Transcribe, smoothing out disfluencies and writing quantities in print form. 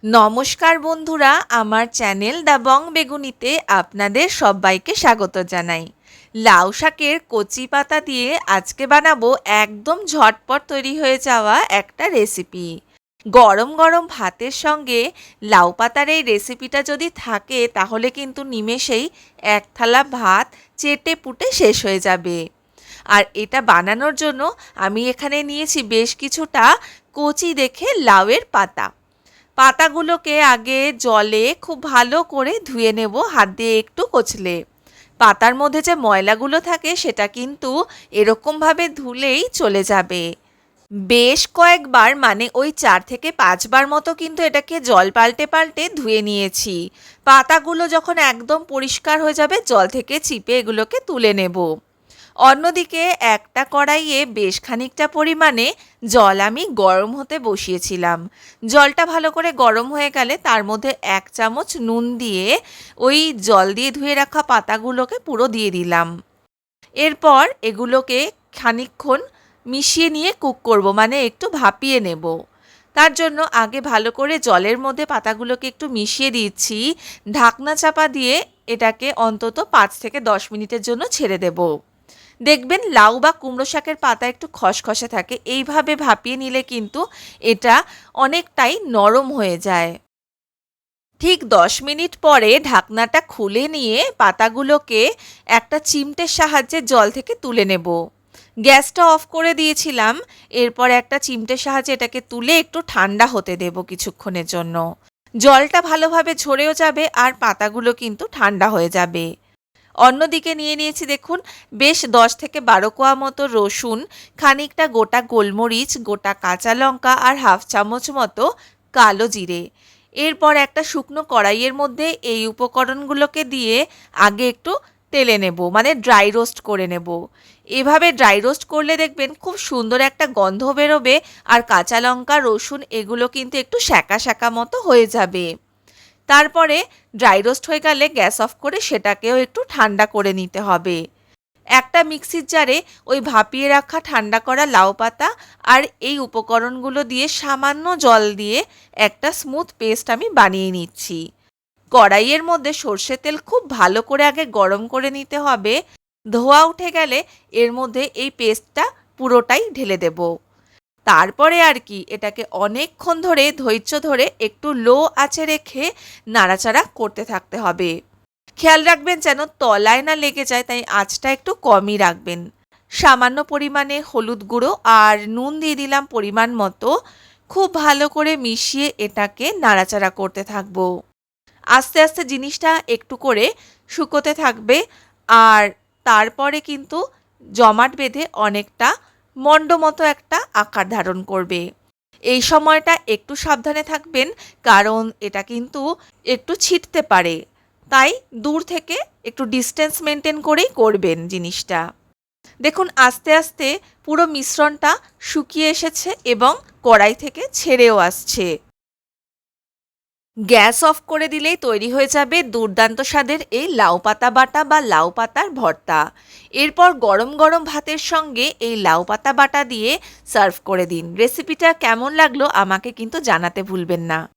নমস্কার বন্ধুরা, আমার চ্যানেল দ্য বং বেগুনিতে আপনাদের সবাইকে স্বাগত জানাই। লাউ শাকের কচি পাতা দিয়ে আজকে বানাবো একদম ঝটপট তৈরি হয়ে যাওয়া একটা রেসিপি। গরম গরম ভাতের সঙ্গে লাউ পাতার এই রেসিপিটা যদি থাকে তাহলে কিন্তু নিমেষেই এক থালা ভাত চেটে পুটে শেষ হয়ে যাবে। আর এটা বানানোর জন্য আমি এখানে নিয়েছি বেশ কিছুটা কচি দেখে লাউয়ের পাতা। পাতাগুলোকে আগে জলে খুব ভালো করে ধুয়ে নেব হাত দিয়ে একটু কচলে। পাতার মধ্যে যে ময়লাগুলো থাকে সেটা কিন্তু এরকমভাবে ধুলেই চলে যাবে। বেশ কয়েকবার মানে ওই 4 থেকে 5 বার মতো কিন্তু এটাকে জল পাল্টে পাল্টে ধুয়ে নিয়েছি। পাতাগুলো যখন একদম পরিষ্কার হয়ে যাবে জল থেকে চিপে এগুলোকে তুলে নেব। অন্যদিকে একটা কড়াইয়ে বেশ খানিকটা পরিমাণে জল আমি গরম হতে বসিয়েছিলাম। জলটা ভালো করে গরম হয়ে গেলে তার মধ্যে 1 চামচ নুন দিয়ে ওই জল দিয়ে ধুয়ে রাখা পাতাগুলোকে পুরো দিয়ে দিলাম। এরপর এগুলোকে খানিকক্ষণ মিশিয়ে নিয়ে কুক করব, মানে একটু ভাপিয়ে নেব। তার জন্য আগে ভালো করে জলের মধ্যে পাতাগুলোকে একটু মিশিয়ে দিচ্ছি। ঢাকনা চাপা দিয়ে এটাকে অন্তত 5 থেকে 10 মিনিটের জন্য ছেড়ে দেব। দেখবেন লাউ বা কুমড়ো শাকের পাতা একটু খসখসে থাকে, এইভাবে ভাপিয়ে নিলে কিন্তু এটা অনেকটাই নরম হয়ে যায়। ঠিক 10 মিনিট পরে ঢাকনাটা খুলে নিয়ে পাতাগুলোকে একটা চিমটের সাহায্যে জল থেকে তুলে নেব। গ্যাসটা অফ করে দিয়েছিলাম। এরপর একটা চিমটের সাহায্যে এটাকে তুলে একটু ঠান্ডা হতে দেব কিছুক্ষণের জন্য। জলটা ভালোভাবে ঝরেও যাবে আর পাতাগুলো কিন্তু ঠান্ডা হয়ে যাবে। অন্যদিকে নিয়ে নিয়েছি দেখুন বেশ 10 থেকে 12 কোয়া মতো রসুন, খানিকটা গোটা গোলমরিচ, গোটা কাঁচা লঙ্কা আর হাফ চামচ মতো কালো জিরে। এরপর একটা শুকনো কড়াইয়ের মধ্যে এই উপকরণগুলোকে দিয়ে আগে একটু তেলে নেব, মানে ড্রাই রোস্ট করে নেব। এভাবে ড্রাই রোস্ট করলে দেখবেন খুব সুন্দর একটা গন্ধ বেরোবে আর কাঁচা লঙ্কা রসুন এগুলো কিন্তু একটু শ্যাকা শ্যাকা মতো হয়ে যাবে। তারপরে ড্রাই রোস্ট হয়ে গেলে গ্যাস অফ করে সেটাকেও একটু ঠান্ডা করে নিতে হবে। একটা মিক্সির জারে ওই ভাপিয়ে রাখা ঠান্ডা করা লাউ পাতা আর এই উপকরণগুলো দিয়ে সামান্য জল দিয়ে একটা স্মুথ পেস্ট আমি বানিয়ে নিচ্ছি। কড়াইয়ের মধ্যে সর্ষের তেল খুব ভালো করে আগে গরম করে নিতে হবে। ধোঁয়া উঠে গেলে এর মধ্যে এই পেস্টটা পুরোটাই ঢেলে দেব। তারপরে আর কি এটাকে অনেকক্ষণ ধরে ধৈর্য ধরে একটু লো আঁচে রেখে নাড়াচাড়া করতে থাকতে হবে। খেয়াল রাখবেন যেন তলায় না লেগে যায়, তাই আঁচটা একটু কমই রাখবেন। সামান্য পরিমাণে হলুদ গুঁড়ো আর নুন দিয়ে দিলাম পরিমাণ মতো। খুব ভালো করে মিশিয়ে এটাকে নাড়াচাড়া করতে থাকবো। আস্তে আস্তে জিনিসটা একটু করে শুকোতে থাকবে আর তারপরে কিন্তু জমাট বেঁধে অনেকটা মণ্ড মতো একটা আকার ধারণ করবে। এই সময়টা একটু সাবধানে থাকবেন, কারণ এটা কিন্তু একটু ছিটতে পারে, তাই দূর থেকে একটু ডিস্টেন্স মেনটেন করেই করবেন জিনিসটা। দেখুন আস্তে আস্তে পুরো মিশ্রণটা শুকিয়ে এসেছে এবং কড়াই থেকে ছেড়েও আসছে। গ্যাস অফ করে দিলেই তৈরি হয়ে যাবে দুর্দান্ত স্বাদের এই লাউ পাতা বাটা বা লাউ পাতার ভর্তা। এরপর গরম গরম ভাতের সঙ্গে এই লাউ পাতা বাটা দিয়ে সার্ভ করে দিন। রেসিপিটা কেমন লাগলো আমাকে কিন্তু জানাতে ভুলবেন না।